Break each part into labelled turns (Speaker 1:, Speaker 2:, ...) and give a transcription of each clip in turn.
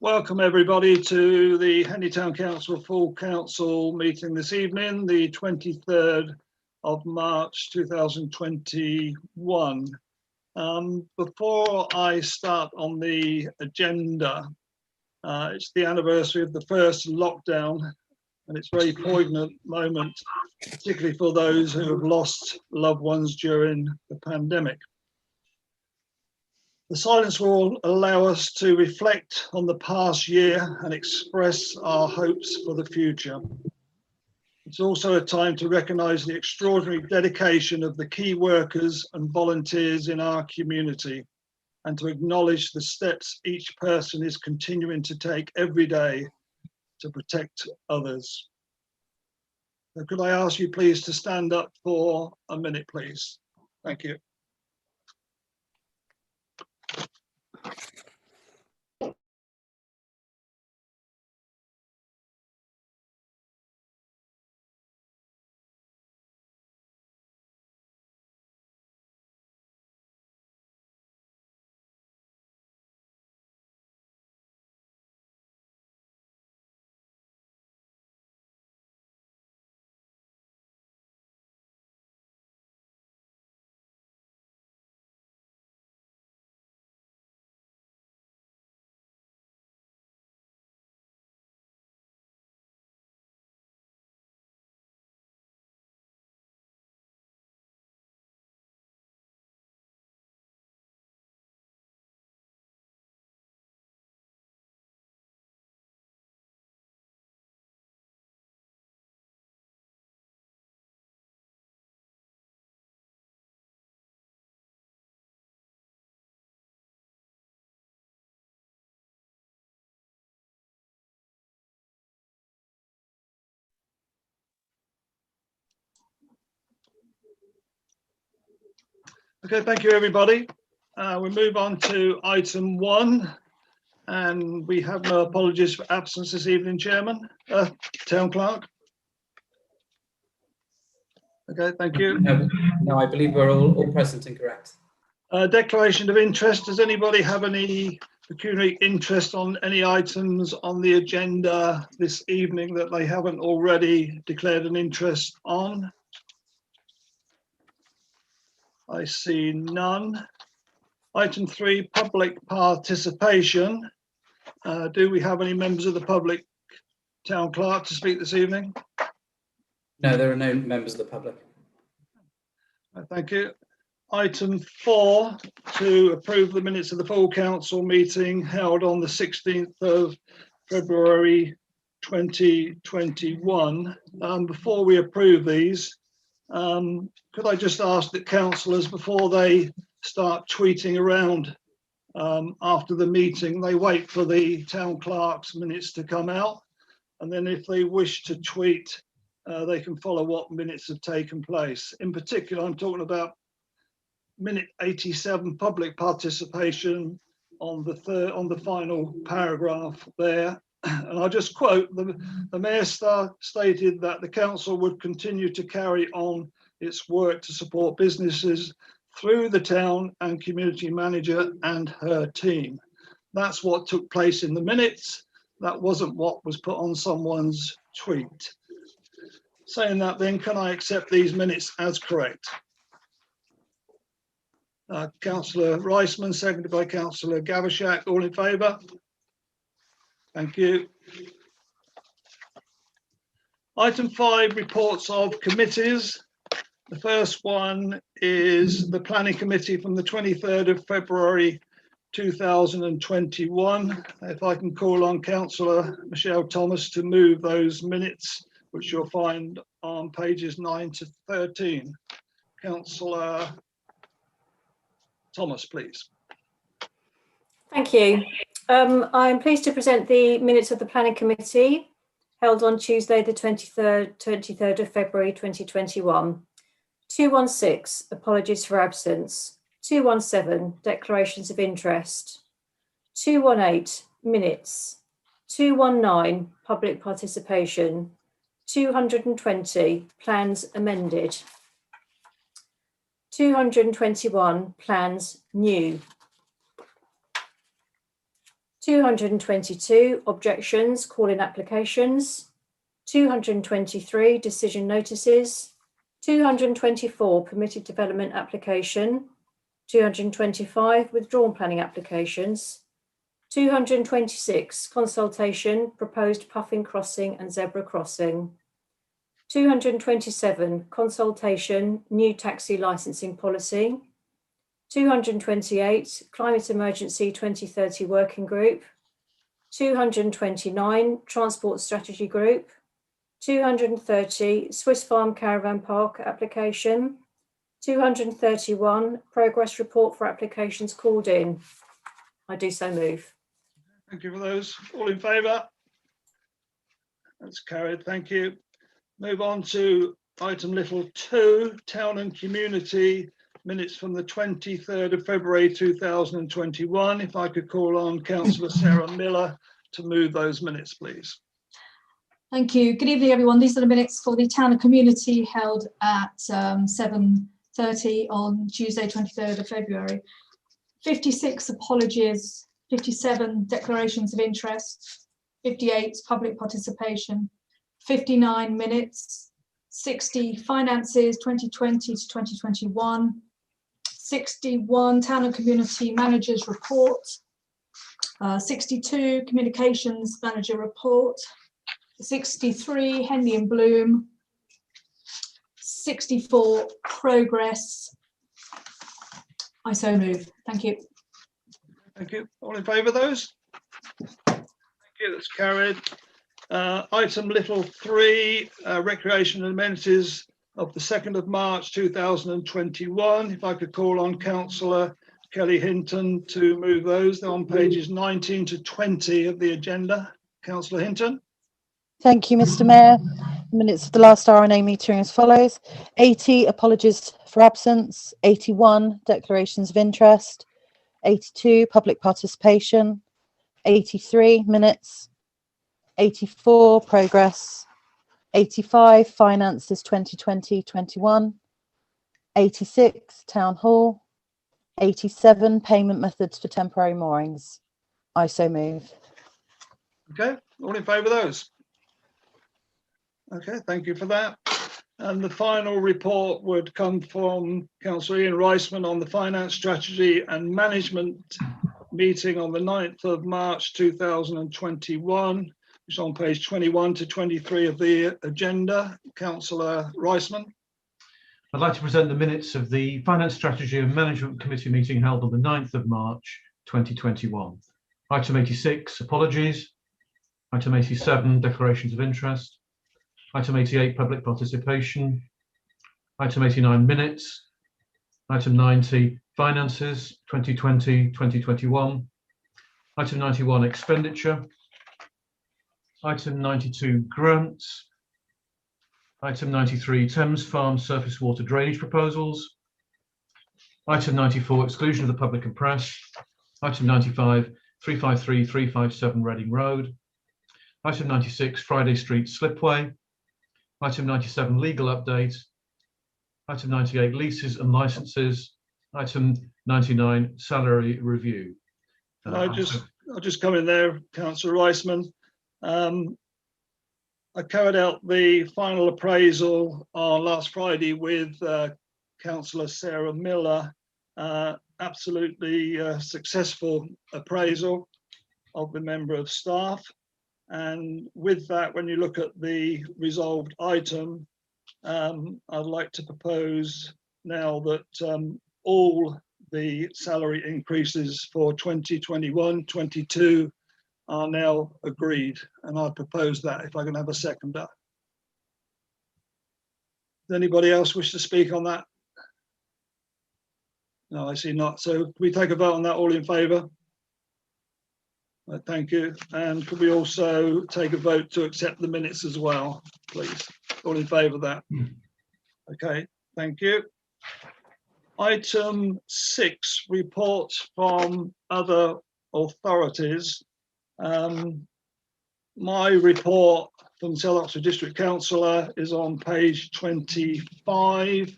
Speaker 1: Welcome everybody to the Henley Town Council Full Council meeting this evening, the 23rd of March 2021. Before I start on the agenda, it's the anniversary of the first lockdown, and it's a very poignant moment, particularly for those who have lost loved ones during the pandemic. The silence will allow us to reflect on the past year and express our hopes for the future. It's also a time to recognise the extraordinary dedication of the key workers and volunteers in our community, and to acknowledge the steps each person is continuing to take every day to protect others. So could I ask you please to stand up for a minute, please? Thank you. Okay, thank you everybody. We move on to item 1, and we have no apologies for absence this evening, Chairman. Town Clerk. Okay, thank you.
Speaker 2: No, I believe we're all present and correct.
Speaker 1: Declaration of interest. Does anybody have any pecuniary interest on any items on the agenda this evening that they haven't already declared an interest on? I see none. Item 3, public participation. Do we have any members of the public, Town Clerk, to speak this evening?
Speaker 2: No, there are no members of the public.
Speaker 1: Thank you. Item 4, to approve the minutes of the full council meeting held on the 16th of February 2021. Before we approve these, could I just ask that councillors, before they start tweeting around after the meeting, they wait for the town clerk's minutes to come out, and then if they wish to tweet, they can follow what minutes have taken place. In particular, I'm talking about minute 87, public participation, on the final paragraph there. And I'll just quote, the Mayor stated that the council would continue to carry on its work to support businesses through the town and community manager and her team. That's what took place in the minutes. That wasn't what was put on someone's tweet. Saying that, then, can I accept these minutes as correct? Councillor Reisman, seconded by Councillor Gavashak. All in favour? Thank you. Item 5, reports of committees. The first one is the Planning Committee from the 23rd of February 2021. If I can call on Councillor Michelle Thomas to move those minutes, which you'll find on pages 9 to 13. Councillor Thomas, please.
Speaker 3: Thank you. I'm pleased to present the minutes of the Planning Committee held on Tuesday, the 23rd of February 2021. 216, apologies for absence. 217, declarations of interest. 218, minutes. 219, public participation. 220, plans amended. 221, plans new. 222 objections, call-in applications, 223 decision notices, 224 permitted development application, 225 withdrawn planning applications, 226 consultation proposed puffing crossing and zebra crossing, 227 consultation new taxi licensing policy, 228 climate emergency 2030 working group, 229 transport strategy group, 230 Swiss Farm Caravan Park application, 231 progress report for applications called in. I do so move.
Speaker 1: Thank you for those. All in favour? That's carried. Thank you. Move on to item little 2, town and community minutes from the 23rd of February 2021. If I could call on Councillor Sarah Miller to move those minutes, please.
Speaker 4: Thank you. Good evening, everyone. These are the minutes for the town and community held at 7:30 on Tuesday, 23rd of February. 56 apologies, 57 declarations of interest, 58 public participation, 59 minutes, 60 finances 2020 to 2021, 61 town and community managers report, 62 communications manager report, 63 Henley and Bloom, 64 progress. I so move. Thank you.
Speaker 1: Thank you. All in favour of those? Thank you. That's carried. Item little 3, recreation and amenities of the 2nd of March 2021. If I could call on Councillor Kelly Hinton to move those. They're on pages 19 to 20 of the agenda. Councillor Hinton.
Speaker 5: Thank you, Mr. Mayor. Minutes of the last RNA meeting as follows: 80 apologies for absence, 81 declarations of interest, 82 public participation, 83 minutes, 84 progress, 85 finances 2020-21, 86 town hall, 87 payment methods for temporary moorings. I so move.
Speaker 1: Okay, all in favour of those? Okay, thank you for that. And the final report would come from Councillor Ian Reisman on the finance strategy and management meeting on the 9th of March 2021, which is on page 21 to 23 of the agenda. Councillor Reisman.
Speaker 6: I'd like to present the minutes of the Finance Strategy and Management Committee meeting held on the 9th of March 2021. Item 86, apologies. Item 87, declarations of interest. Item 88, public participation. Item 89, minutes. Item 90, finances 2020-2021. Item 91, expenditure. Item 92, grants. Item 93, Thames Farm surface water drainage proposals. Item 94, exclusion of the public and press. Item 95, 353-357 Reading Road. Item 96, Friday Street slipway. Item 97, legal update. Item 98, leases and licenses. Item 99, salary review.
Speaker 1: I'll just come in there, Councillor Reisman. I carried out the final appraisal on last Friday with Councillor Sarah Miller. Absolutely successful appraisal of the member of staff. And with that, when you look at the resolved item, I'd like to propose now that all the salary increases for 2021-22 are now agreed, and I propose that. If I can have a seconder. Does anybody else wish to speak on that? No, I see not. So can we take a vote on that? All in favour? Thank you. And could we also take a vote to accept the minutes as well, please? All in favour of that? Okay, thank you. Item 6, report from other authorities. My report from South Oxford District Councillor is on page 25.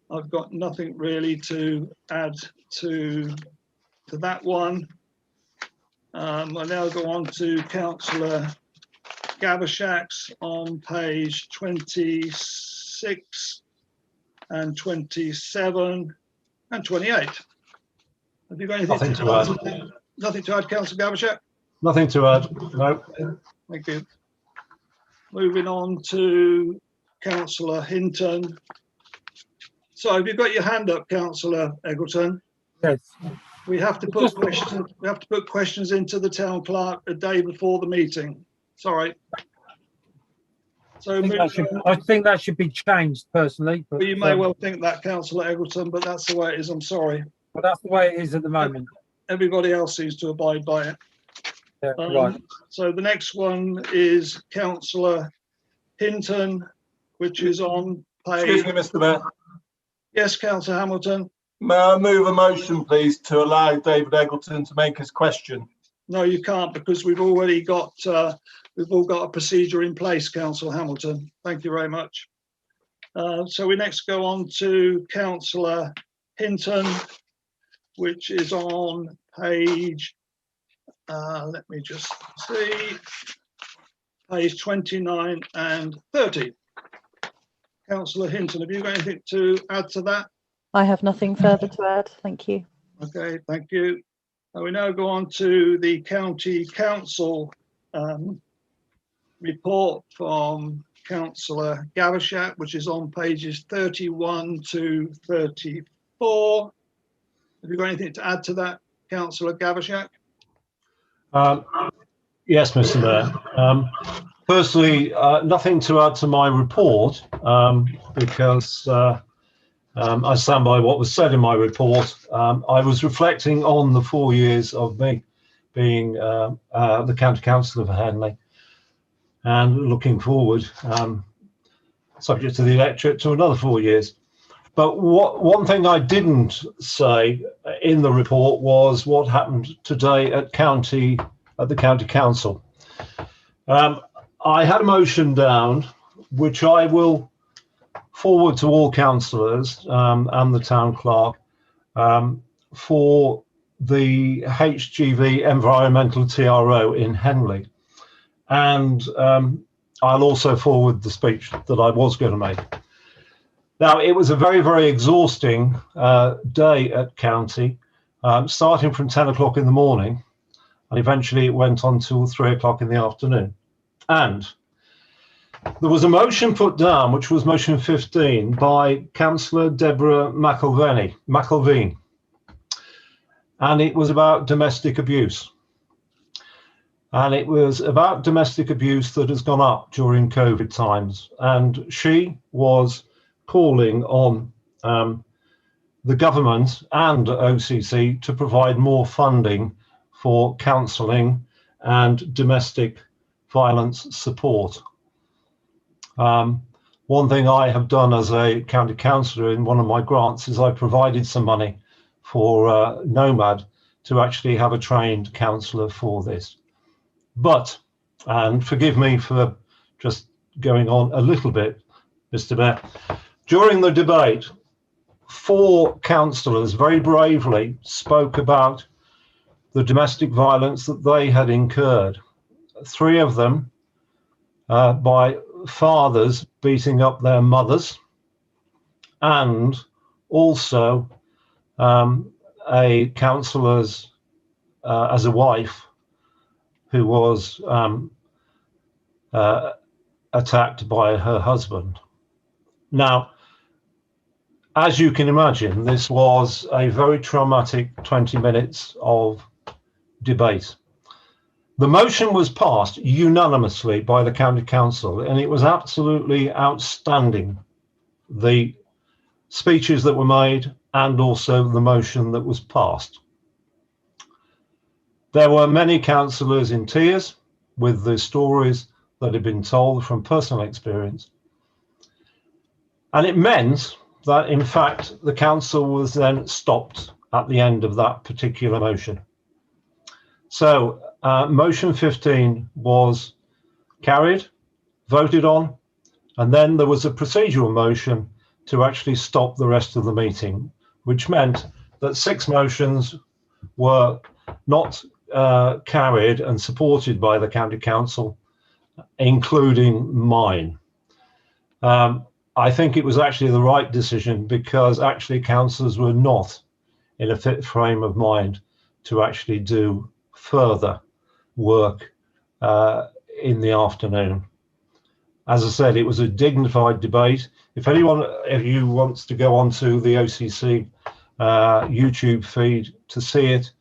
Speaker 1: I've got nothing really to add to that one. I now go on to Councillor Gavashak's on page 26 and 27 and 28. Have you got anything
Speaker 7: Nothing to add.
Speaker 1: Nothing to add, Councillor Gavashak?
Speaker 7: Nothing to add. No.
Speaker 1: Thank you. Moving on to Councillor Hinton. So have you got your hand up, Councillor Eggleton?
Speaker 8: Yes.
Speaker 1: We have to put questions. We have to put questions into the town clerk a day before the meeting. Sorry. So
Speaker 8: I think that should be changed personally. But,
Speaker 1: well, you may well think that, Councillor Eggleton, but that's the way it is. I'm sorry.
Speaker 8: But that's the way it is at the moment.
Speaker 1: Everybody else seems to abide by it.
Speaker 8: Yeah, right.
Speaker 1: So the next one is Councillor Hinton, which is on page.
Speaker 9: Excuse me, Mr. Mayor.
Speaker 1: Yes, Councillor Hamilton.
Speaker 9: May I move a motion, please, to allow David Eggleton to make his question?
Speaker 1: No, you can't, because we've already got, we've all got a procedure in place, Councillor Hamilton. Thank you very much. So we next go on to Councillor Hinton, which is on page, let me just see, page 29 and 30. Councillor Hinton, have you got anything to add to that?
Speaker 5: I have nothing further to add. Thank you.
Speaker 1: Okay, thank you. And we now go on to the County Council report from Councillor Gavashak, which is on pages 31 to 34. Have you got anything to add to that, Councillor Gavashak?
Speaker 7: Yes, Mr. Mayor. Firstly, nothing to add to my report because I stand by what was said in my report. I was reflecting on the 4 years of me being the County Councillor for Henley and looking forward, subject to the electorate, to another 4 years. But one thing I didn't say in the report was what happened today at the County Council. I had a motion down, which I will forward to all councillors and the town clerk for the HGV environmental TRO in Henley. And I'll also forward the speech that I was going to make. Now, it was a very, very exhausting day at County, starting from 10 o'clock in the morning, and eventually it went on till 3 o'clock in the afternoon. And there was a motion put down, which was motion 15 by Councillor Deborah McElveen, and it was about domestic abuse. And it was about domestic abuse that has gone up during COVID times. And she was calling on the government and OCC to provide more funding for counselling and domestic violence support. One thing I have done as a county councillor in one of my grants is I provided some money for Nomad to actually have a trained counsellor for this. But, and forgive me for just going on a little bit, Mr. Mayor, during the debate, 4 councillors very bravely spoke about the domestic violence that they had incurred. 3 of them by fathers beating up their mothers, and also a councillor's as a wife who was attacked by her husband. Now, as you can imagine, this was a very traumatic 20 minutes of debate. The motion was passed unanimously by the County Council, and it was absolutely outstanding, the speeches that were made and also the motion that was passed. There were many councillors in tears with the stories that had been told from personal experience. And it meant that, in fact, the council was then stopped at the end of that particular motion. So motion 15 was carried, voted on, and then there was a procedural motion to actually stop the rest of the meeting, which meant that 6 motions were not carried and supported by the County Council, including mine. I think it was actually the right decision, because actually councillors were not in a fit frame of mind to actually do further work in the afternoon. As I said, it was a dignified debate. If you wants to go onto the OCC YouTube feed to see it,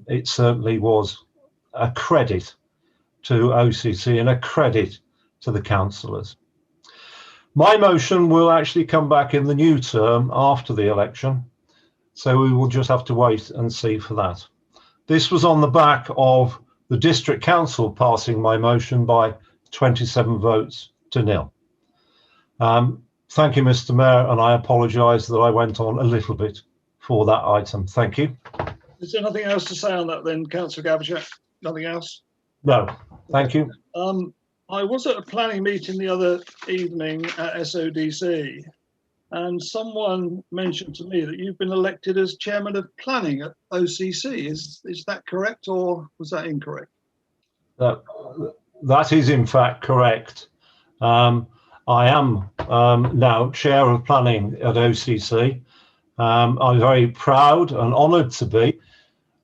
Speaker 7: it certainly was a credit to OCC and a credit to the councillors. My motion will actually come back in the new term after the election, so we will just have to wait and see for that. This was on the back of the District Council passing my motion by 27 votes to nil. Thank you, Mr. Mayor, and I apologise that I went on a little bit for that item. Thank you.
Speaker 1: Is there nothing else to say on that then, Councillor Gavajak? Nothing else?
Speaker 7: No, thank you.
Speaker 1: I was at a planning meeting the other evening at SODC, and someone mentioned to me that you've been elected as chairman of planning at OCC. Is that correct, or was that incorrect?
Speaker 7: That is in fact correct. I am now chair of planning at OCC. I'm very proud and honoured to be.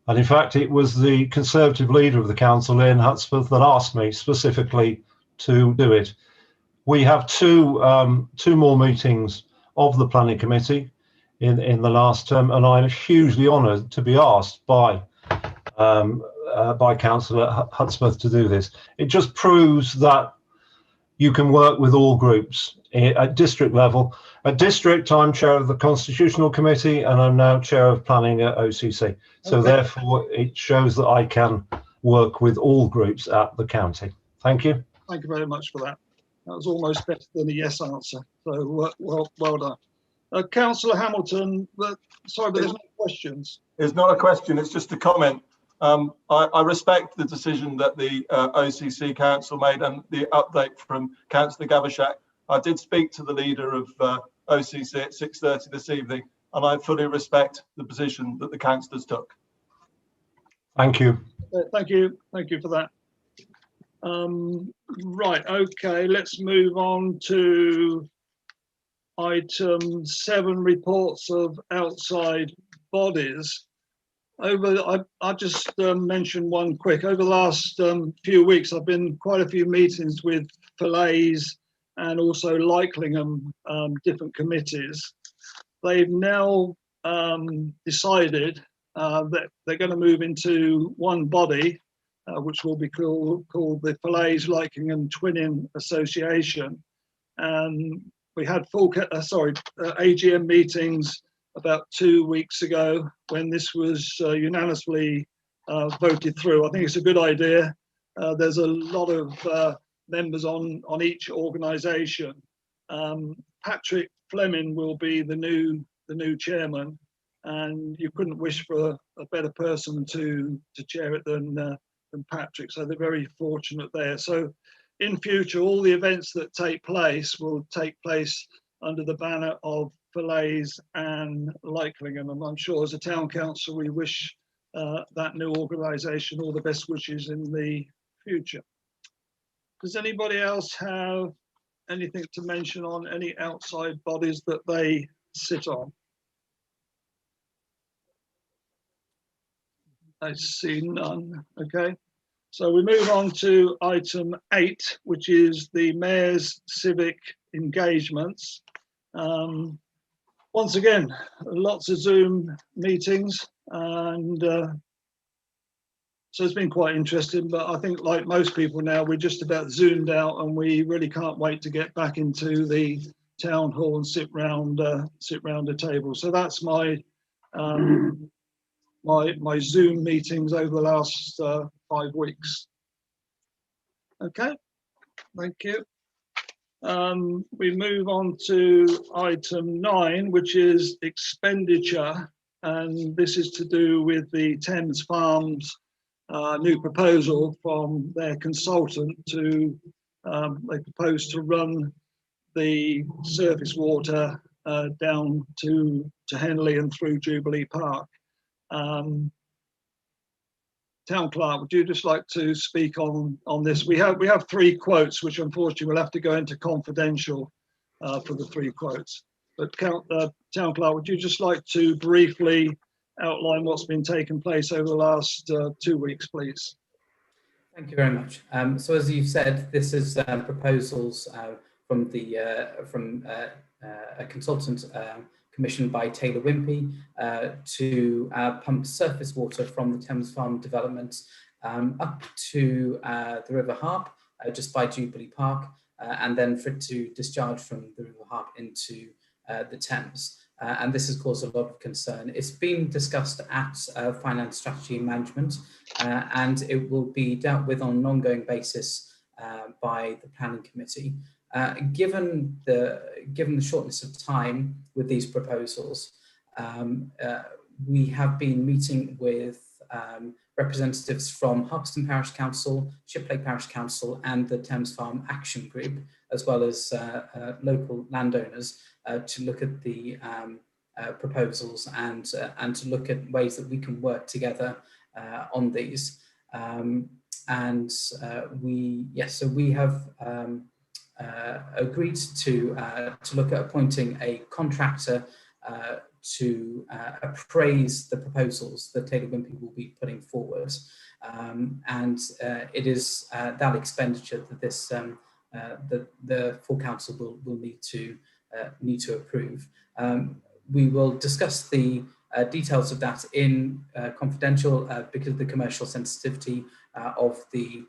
Speaker 7: And in fact, it was the Conservative leader of the council, Ian Hutsworth, that asked me specifically to do it. We have two more meetings of the planning committee in the last term, and I'm hugely honoured to be asked by Councillor Hutsworth to do this. It just proves that you can work with all groups at district level. At district, I'm chair of the Constitutional Committee, and I'm now chair of planning at OCC. So
Speaker 1: Okay.
Speaker 7: therefore, it shows that I can work with all groups at the county. Thank you.
Speaker 1: Thank you very much for that. That was almost better than a yes answer. So well done. Councillor Hamilton, sorry, but there's no questions.
Speaker 9: It's not a question, it's just a comment. I respect the decision that the OCC Council made and the update from Councillor Gavajak. I did speak to the leader of OCC at 6:30 this evening, and I fully respect the position that the councillors took.
Speaker 7: Thank you.
Speaker 1: Thank you for that. Right, okay, let's move on to item 7, reports of outside bodies. I just mentioned one quick. Over the last few weeks, I've been quite a few meetings with Falaise and also Leiklingham, different committees. They've now decided that they're going to move into one body, which will be called the Falaise Leiklingham Twinning Association. And we had AGM meetings about 2 weeks ago when this was unanimously voted through. I think it's a good idea. There's a lot of members on each organisation. Patrick Fleming will be the new chairman, and you couldn't wish for a better person to chair it than Patrick. So they're very fortunate there. So in future, all the events that take place will take place under the banner of Falaise and Leiklingham, and I'm sure as a town council we wish that new organisation all the best wishes in the future. Does anybody else have anything to mention on any outside bodies that they sit on? I see none. Okay, so we move on to item 8, which is the Mayor's civic engagements. Once again, lots of Zoom meetings, and so it's been quite interesting, but I think like most people now, we're just about zoomed out and we really can't wait to get back into the town hall and sit round a table. So that's my my Zoom meetings over the last 5 weeks. Okay, thank you. We move on to item 9, which is expenditure, and this is to do with the Thames Farms new proposal from their consultant to they propose to run the surface water down to Henley and through Jubilee Park. Town Clerk, would you just like to speak on this? We have 3 quotes, which unfortunately will have to go into confidential for the 3 quotes. But Town Clerk, would you just like to briefly outline what's been taking place over the last 2 weeks, please?
Speaker 2: Thank you very much. So as you've said, this is proposals from a consultant commissioned by Taylor Wimpey to pump surface water from the Thames Farm development up to the River Harp, just by Jubilee Park, and then for it to discharge from the River Harp into the Thames. And this has caused a lot of concern. It's been discussed at Finance Strategy and Management, and it will be dealt with on an ongoing basis by the Planning Committee. Given the shortness of time with these proposals, we have been meeting with representatives from Harpston Parish Council, Shiplake Parish Council, and the Thames Farm Action Group, as well as local landowners, to look at the proposals and to look at ways that we can work together on these. So we have agreed to look at appointing a contractor to appraise the proposals that Taylor Wimpey will be putting forward, and it is that expenditure that this the full council will need to approve. We will discuss the details of that in confidential because of the commercial sensitivity of the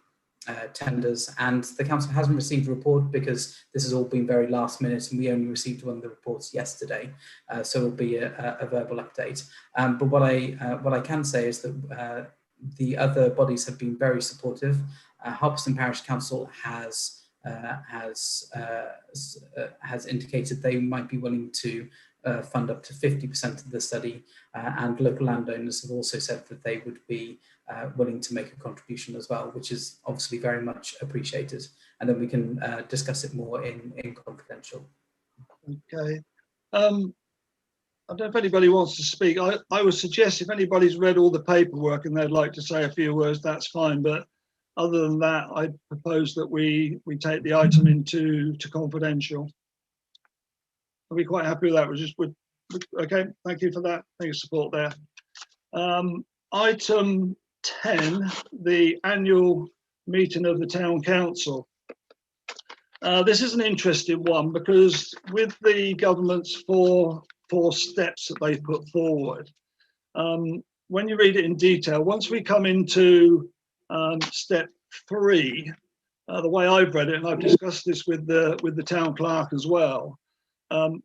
Speaker 2: tenders, and the council hasn't received a report because this has all been very last minute, and we only received one of the reports yesterday, so it'll be a verbal update. But what I can say is that the other bodies have been very supportive. Harpston Parish Council has indicated they might be willing to fund up to 50% of the study, and local landowners have also said that they would be willing to make a contribution as well, which is obviously very much appreciated. And then we can discuss it more in confidential.
Speaker 1: Okay. I don't know if anybody wants to speak. I would suggest if anybody's read all the paperwork and they'd like to say a few words, that's fine. But other than that, I propose that we take the item into confidential. Are we quite happy with that? Okay, thank you for that. Thank you for support there. Item 10, the annual meeting of the Town Council. This is an interesting one because with the government's four steps that they've put forward, when you read it in detail, once we come into step 3, the way I've read it, and I've discussed this with the Town Clerk as well,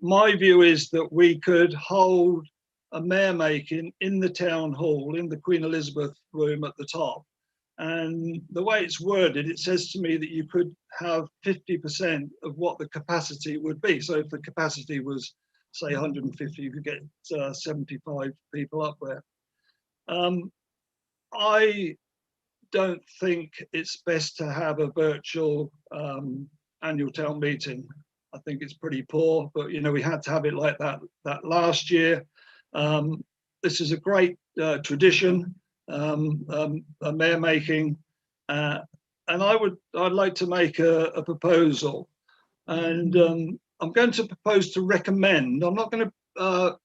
Speaker 1: my view is that we could hold a mayor making in the town hall in the Queen Elizabeth room at the top, and the way it's worded, it says to me that you could have 50% of what the capacity would be. So if the capacity was say 150, you could get 75 people up there. I don't think it's best to have a virtual annual town meeting. I think it's pretty poor, but you know, we had to have it like that last year. This is a great tradition, a mayor making, and I'd like to make a proposal, and I'm going to propose to recommend. I'm not going to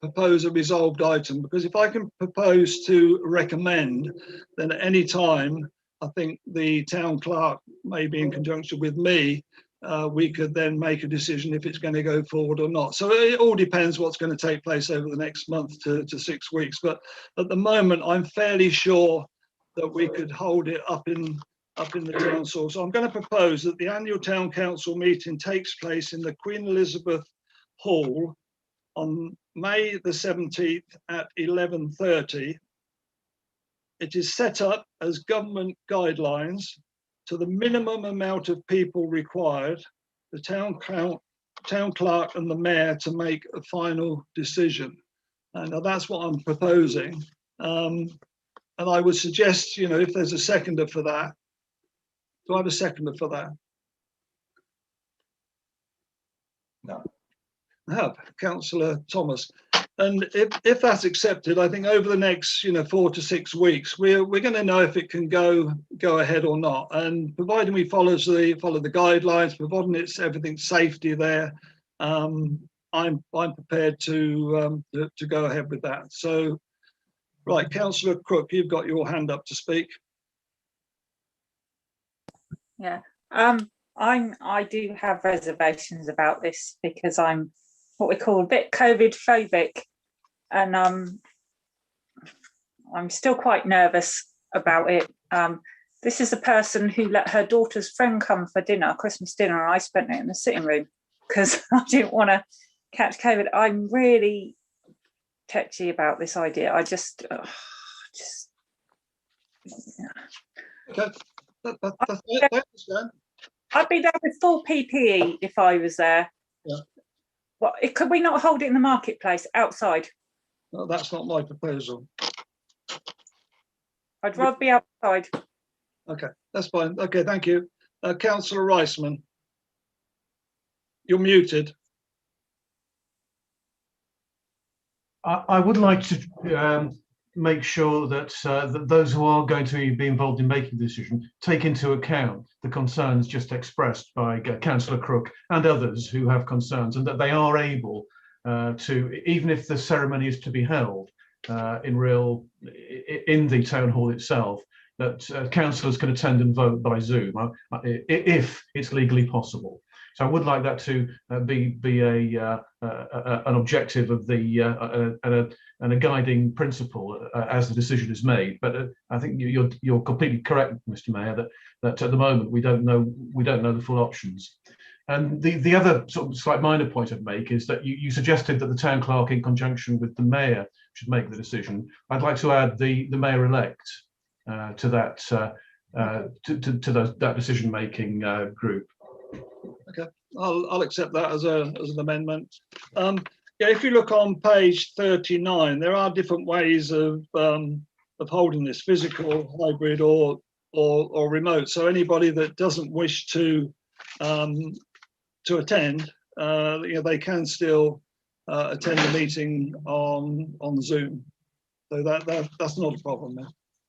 Speaker 1: propose a resolved item, because if I can propose to recommend, then at any time I think the town clerk, maybe in conjunction with me, we could then make a decision if it's going to go forward or not. So it all depends what's going to take place over the next month to 6 weeks. But at the moment, I'm fairly sure that we could hold it up in the council. So I'm going to propose that the annual town council meeting takes place in the Queen Elizabeth Hall on May the 17th at 11:30. It is set up as government guidelines to the minimum amount of people required, the town clerk and the mayor to make a final decision. And that's what I'm proposing. And I would suggest, you know, if there's a seconder for that, do I have a seconder for that?
Speaker 9: No.
Speaker 1: I have, Councillor Thomas. And if that's accepted, I think over the next 4 to 6 weeks, we're going to know if it can go ahead or not. And providing we follow the guidelines, providing everything's safety there, I'm prepared to go ahead with that. So, right, Councillor Crook, you've got your hand up to speak.
Speaker 10: Yeah, I do have reservations about this because I'm what we call a bit COVID phobic, and I'm still quite nervous about it. This is a person who let her daughter's friend come for dinner, Christmas dinner, and I spent it in the sitting room because I didn't want to catch COVID. I'm really touchy about this idea. I just
Speaker 1: Okay.
Speaker 10: I'd be there with full PPE if I was there.
Speaker 1: Yeah.
Speaker 10: Well, could we not hold it in the marketplace outside?
Speaker 1: No, that's not my proposal.
Speaker 10: I'd rather be outside.
Speaker 1: Okay, that's fine. Okay, thank you. Councillor Reisman, you're muted.
Speaker 6: I would like to make sure that, that those who are going to be involved in making the decision take into account the concerns just expressed by Councillor Crook and others who have concerns, and that they are able to, even if the ceremony is to be held in the town hall itself, that councillors can attend and vote by Zoom if it's legally possible. So I would like that to be an objective of the and a guiding principle as the decision is made. But I think you're completely correct, Mr. Mayor, that at the moment we don't know the full options. And the other sort of slight minor point I'd make is that you suggested that the town clerk, in conjunction with the mayor, should make the decision. I'd like to add the mayor-elect to that that decision-making group.
Speaker 1: Okay, I'll accept that as an amendment. Yeah, if you look on page 39, there are different ways of holding this: physical, hybrid, or remote. So anybody that doesn't wish to attend, they can still attend the meeting on Zoom. So that's not a problem.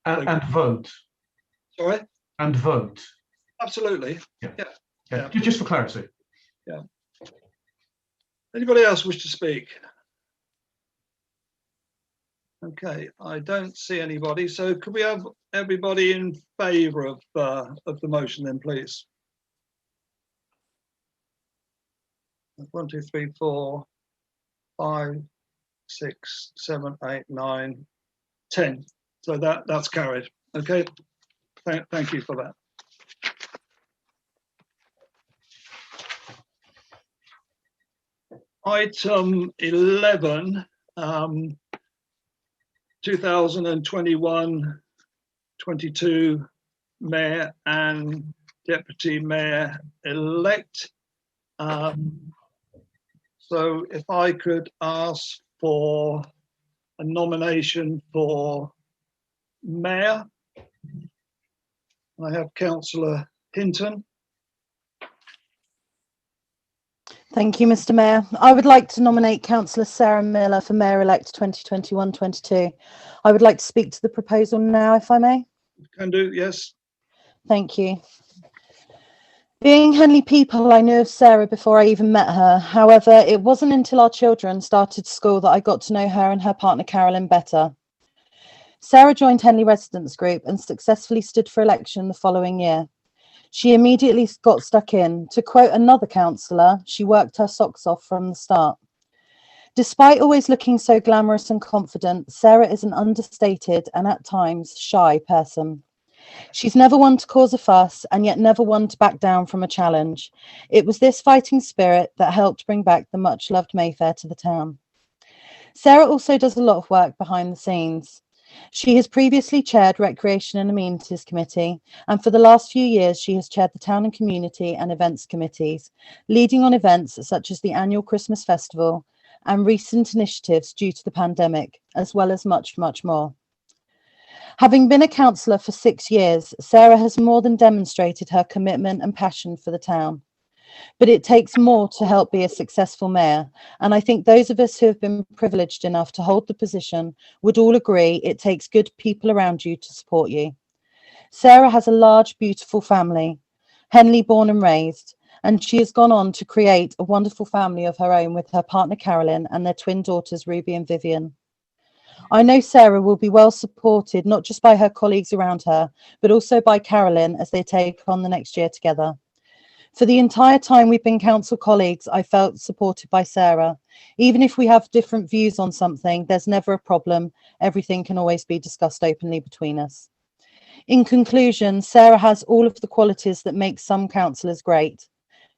Speaker 6: And vote.
Speaker 1: Sorry.
Speaker 6: And vote.
Speaker 1: Absolutely.
Speaker 6: Yeah. Just for clarity.
Speaker 1: Yeah. Anybody else wish to speak? Okay, I don't see anybody. So could we have everybody in favour of the motion then, please? 1, 2, 3, 4, 5, 6, 7, 8, 9, 10. So that's carried. Okay. Thank you for that. Item 11, 2021-22 Mayor and Deputy Mayor elect. So if I could ask for a nomination for Mayor. I have Councillor Hinton.
Speaker 5: Thank you, Mr. Mayor. I would like to nominate Councillor Sarah Miller for Mayor-elect 2021-22. I would like to speak to the proposal now, if I may.
Speaker 1: Can do, yes.
Speaker 5: Thank you. Being Henley people, I knew of Sarah before I even met her. However, it wasn't until our children started school that I got to know her and her partner Carolyn better. Sarah joined Henley Residents Group and successfully stood for election the following year. She immediately got stuck in. To quote another councillor, she worked her socks off from the start. Despite always looking so glamorous and confident, Sarah is an understated and at times shy person. She's never one to cause a fuss and yet never one to back down from a challenge. It was this fighting spirit that helped bring back the much loved Mayfair to the town. Sarah also does a lot of work behind the scenes. She has previously chaired Recreation and Amenities Committee, and for the last few years she has chaired the Town and Community and Events Committees, leading on events such as the annual Christmas Festival and recent initiatives due to the pandemic, as well as much, much more. Having been a councillor for 6 years, Sarah has more than demonstrated her commitment and passion for the town. But it takes more to help be a successful mayor. And I think those of us who have been privileged enough to hold the position would all agree it takes good people around you to support you. Sarah has a large, beautiful family, Henley born and raised, and she has gone on to create a wonderful family of her own with her partner Carolyn and their twin daughters Ruby and Vivian. I know Sarah will be well supported, not just by her colleagues around her, but also by Carolyn as they take on the next year together. For the entire time we've been council colleagues, I felt supported by Sarah. Even if we have different views on something, there's never a problem. Everything can always be discussed openly between us. In conclusion, Sarah has all of the qualities that make some councillors great.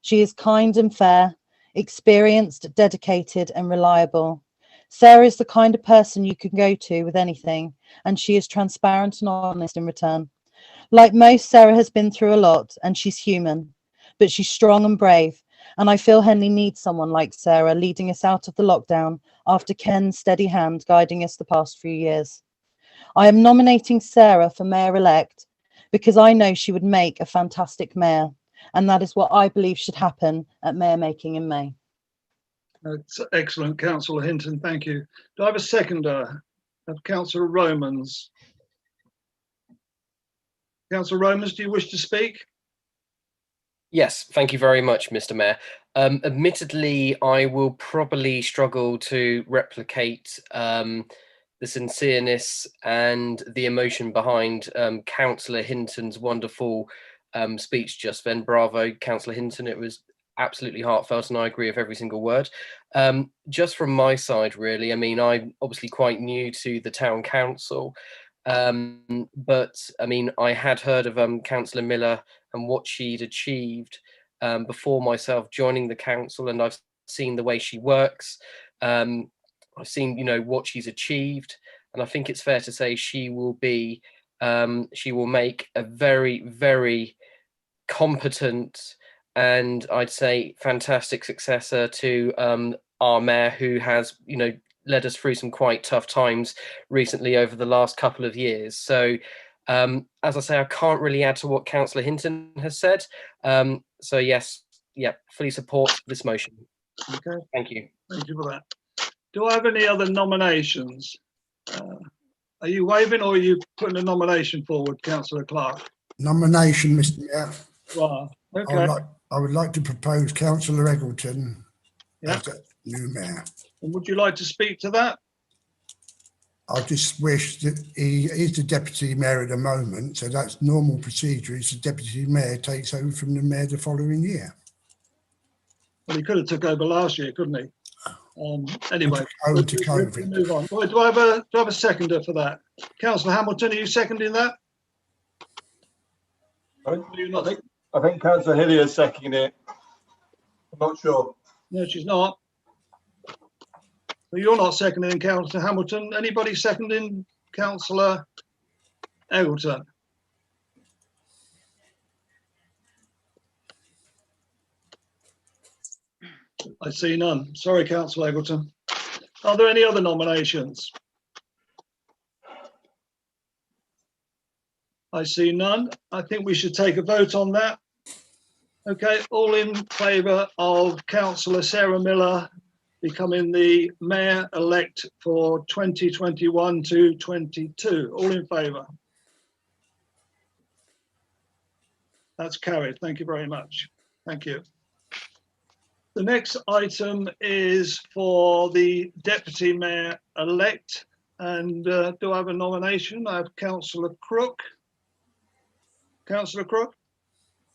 Speaker 5: She is kind and fair, experienced, dedicated and reliable. Sarah is the kind of person you can go to with anything, and she is transparent and honest in return. Like most, Sarah has been through a lot and she's human, but she's strong and brave. And I feel Henley needs someone like Sarah leading us out of the lockdown after Ken's steady hand guiding us the past few years. I am nominating Sarah for mayor-elect because I know she would make a fantastic mayor. And that is what I believe should happen at mayor making in May.
Speaker 1: That's excellent, Councillor Hinton. Thank you. Do I have a seconder? Of Councillor Romans. Councillor Romans, do you wish to speak?
Speaker 11: Yes, thank you very much, Mr. Mayor. Admittedly, I will probably struggle to replicate the sincereness and the emotion behind Councillor Hinton's wonderful speech just then. Bravo, Councillor Hinton. It was absolutely heartfelt and I agree with every single word. Just from my side, really, I mean, I'm obviously quite new to the town council, but I mean, I had heard of Councillor Miller and what she'd achieved before myself joining the council, and I've seen the way she works. I've seen, you know, what she's achieved, and I think it's fair to say she will be, she will make a very, very competent and I'd say fantastic successor to our mayor, who has, you know, led us through some quite tough times recently over the last couple of years. So as I say, I can't really add to what Councillor Hinton has said. So yes, yeah, fully support this motion.
Speaker 1: Okay.
Speaker 11: Thank you.
Speaker 1: Thank you for that. Do I have any other nominations? Are you waving or are you putting a nomination forward, Councillor Clark?
Speaker 12: Nomination, Mr. Mayor.
Speaker 1: Wow. Okay.
Speaker 12: I would like to propose Councillor Eggleton
Speaker 1: Yeah.
Speaker 12: as a new mayor.
Speaker 1: And would you like to speak to that?
Speaker 12: I just wish that he is the deputy mayor at the moment, so that's normal procedure. Is the deputy mayor takes over from the mayor the following year.
Speaker 1: Well, he could have took over last year, couldn't he? Anyway, we'll move on. Well, do I have a seconder for that? Councillor Hamilton, are you seconding that?
Speaker 9: I think Councillor Hillier is seconding it. I'm not sure.
Speaker 1: No, she's not. So you're not seconding Councillor Hamilton. Anybody seconding Councillor Eggleton? I see none. Sorry, Councillor Eggleton. Are there any other nominations? I see none. I think we should take a vote on that. Okay, all in favour of Councillor Sarah Miller becoming the mayor-elect for 2021 to 22. All in favour? That's carried. Thank you very much. Thank you. The next item is for the deputy mayor-elect. And do I have a nomination? I have Councillor Crook. Councillor Crook?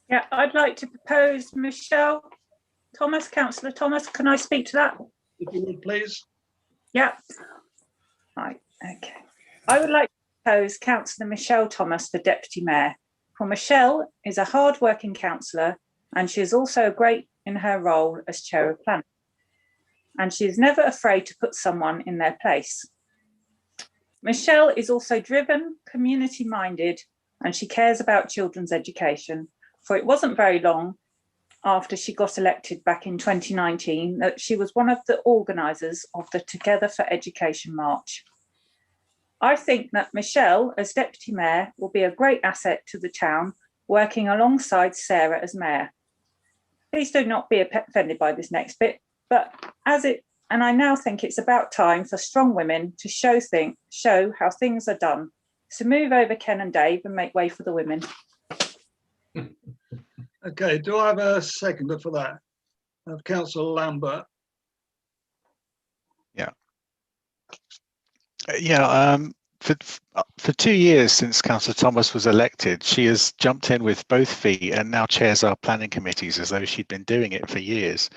Speaker 10: Yeah, I'd like to propose Michelle Thomas. Councillor Thomas, can I speak to that?
Speaker 1: If you would, please.
Speaker 10: Yeah. Right, okay. I would like to propose Councillor Michelle Thomas for Deputy Mayor. For Michelle is a hard-working councillor and she is also great in her role as Chair of Planning. And she is never afraid to put someone in their place. Michelle is also driven, community-minded, and she cares about children's education. For it wasn't very long after she got elected back in 2019 that she was one of the organisers of the Together for Education March. I think that Michelle, as Deputy Mayor, will be a great asset to the town, working alongside Sarah as Mayor. Please do not be offended by this next bit, but and I now think it's about time for strong women to show how things are done. So move over, Ken and Dave, and make way for the women.
Speaker 1: Okay, do I have a seconder for that? Of Councillor Lambert.
Speaker 13: For 2 years since Councillor Thomas was elected, she has jumped in with both feet and now chairs our planning committees as though she'd been doing it for years.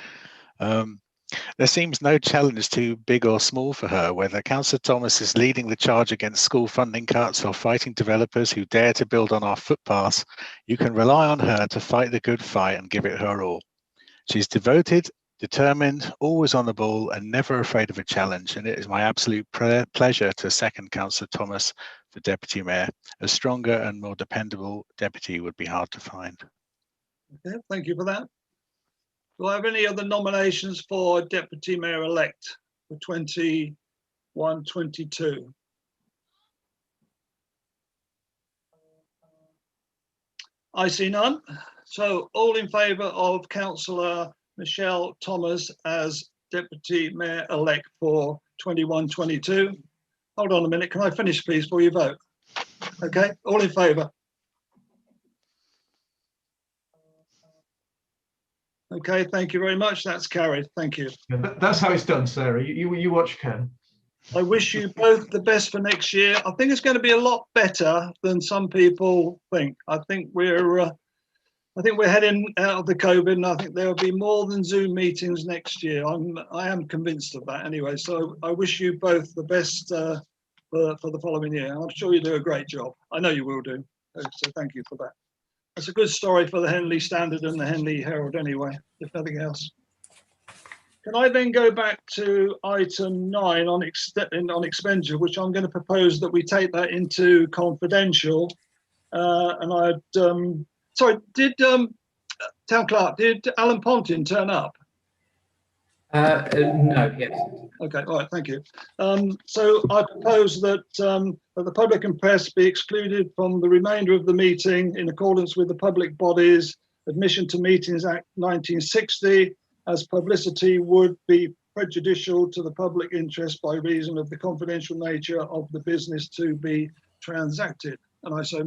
Speaker 13: There seems no challenge too big or small for her, whether Councillor Thomas is leading the charge against school funding cuts or fighting developers who dare to build on our footpaths. You can rely on her to fight the good fight and give it her all. She's devoted, determined, always on the ball and never afraid of a challenge, and it is my absolute pleasure to second Councillor Thomas for Deputy Mayor. A stronger and more dependable deputy would be hard to find.
Speaker 1: Okay, thank you for that. Do I have any other nominations for Deputy Mayor-elect for 21-22? I see none. So all in favour of Councillor Michelle Thomas as Deputy Mayor-elect for 21-22? Hold on a minute, can I finish please before you vote? Okay, all in favour? Okay, thank you very much. That's carried. Thank you.
Speaker 6: Yeah, that's how it's done, Sarah. You watch, Ken.
Speaker 1: I wish you both the best for next year. I think it's going to be a lot better than some people think. I think we're heading out of the COVID, and I think there will be more than Zoom meetings next year. I am convinced of that anyway. So I wish you both the best for the following year. I'm sure you do a great job. I know you will do. So thank you for that. It's a good story for the Henley Standard and the Henley Herald anyway, if nothing else. Can I then go back to item 9 on expenditure, which I'm going to propose that we take that into confidential. Sorry, did Town Clerk, did Alan Pontin turn up?
Speaker 2: No, yes.
Speaker 1: Okay, all right, thank you. So I propose that the public and press be excluded from the remainder of the meeting in accordance with the Public Bodies Admission to Meetings Act 1960, as publicity would be prejudicial to the public interest by reason of the confidential nature of the business to be transacted. And I so